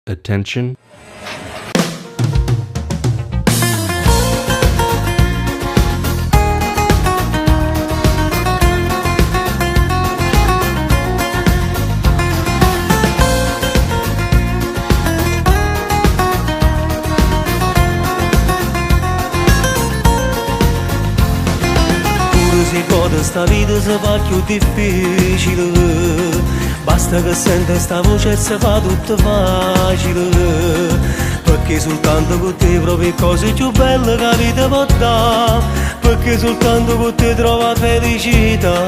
Attention. Se goda sta vita si fa più difficile, basta che sente sta voce e si fa tutto facile, perché soltanto con te provi cose più belle che la vita può dare, perché soltanto con te trova felicità.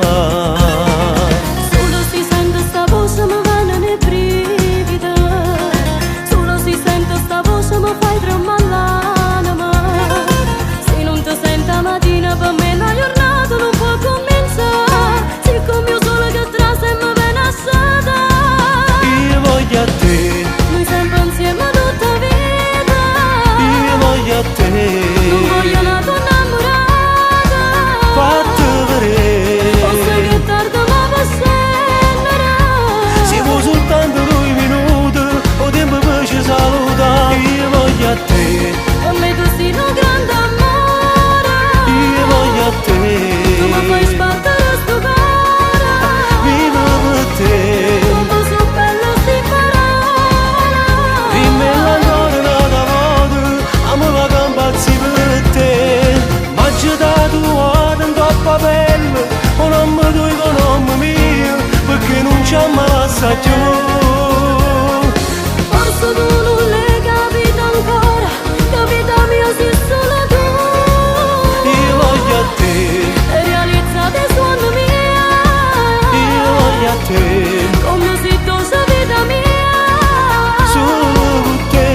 Solo si sente sta voce mi viene nei brividi, solo si sente sta voce mi fai tremare l'anima, se non ti senti la mattina per me la giornata non può cominciare, siccome io solo che tra se mi viene a sedere. Io voglio a te, Noi sempre insieme tutta vita, io voglio a te, non voglio una donna innamorata, fatti vedere, forse che tardi ma può scendere. siamo soltanto 2 minuti, o tempo per ci salutare. Io voglio a te, Per me tu sei un grande amore, io voglio a tu mi fai te, sbattere sto cuore, vivo per te. quando so belle sti parole. Dimmi ancora una volta, amo la campazzi per te. Ma c'è da tua troppo bella, o non mi doi con nome mio, perché non ci ammazza più. Forse tu non l'hai capito ancora, capita mia sei solo tu, Io voglio a te, e realizzate i sogni miei, io voglio a te, come se tu sei vita mia. solo con te.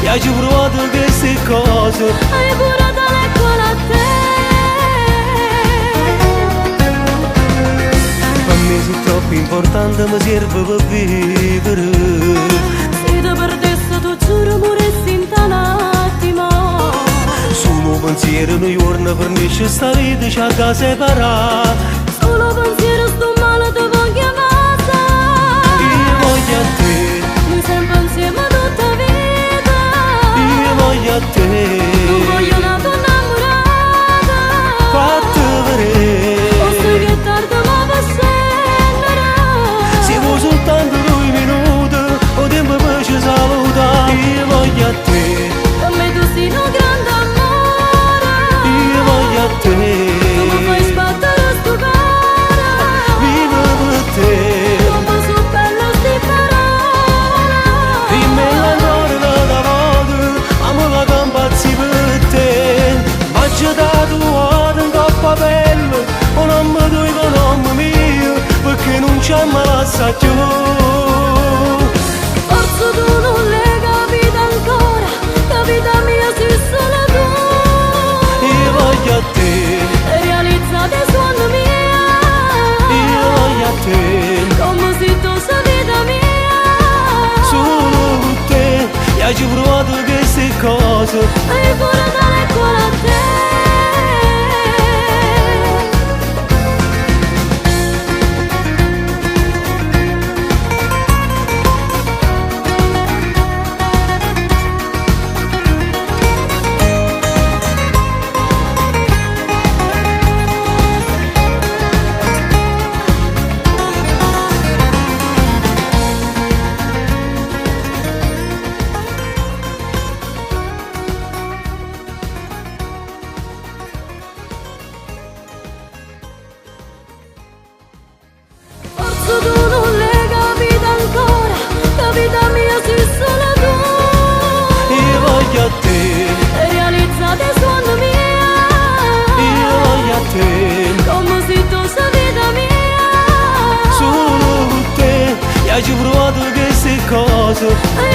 E hai provato queste cose, Hai pure dalle cuore a te. per me sei troppo importante, mi serve per vivere. Se ti perdessi tu giuro moressi in un attimo. Solo pensiero noi giorni per me c'è sta vita ci ha da separare. Solo pensiero sto male ti voglio amare. Io voglio a te, Noi sempre insieme tutta vita, io voglio a non te, voglio una donna innamorata, fatti forse vedere, che tardi ma può scendere. siamo soltanto 2 minuti, o tempo per ci salutare. Io voglio a te, Per me tu sei un grande amore, io voglio a tu mi fai te, sbattere sto cuore, vivo per te. quando so belle sti parole. Dimmi ancora una volta, amo la campazzi per te. Ma c'è da tua troppo bella, o non mi doi con nome mio, perché non ci ammazza più. Forse tu non l'hai capito ancora, capita mia sei solo tu, Io voglio a te, e realizzate i sogni miei, io voglio a te, come se tu sei vita mia. solo con te. E hai provato queste cose, Hai pure dalle cuore a te. Forse tu non l'hai capito ancora, capita mia sei solo tu, io voglio a te, e realizzate i sogni miei, io voglio a te, come se tu sei vita mia. solo con te. E hai provato queste cose, Hai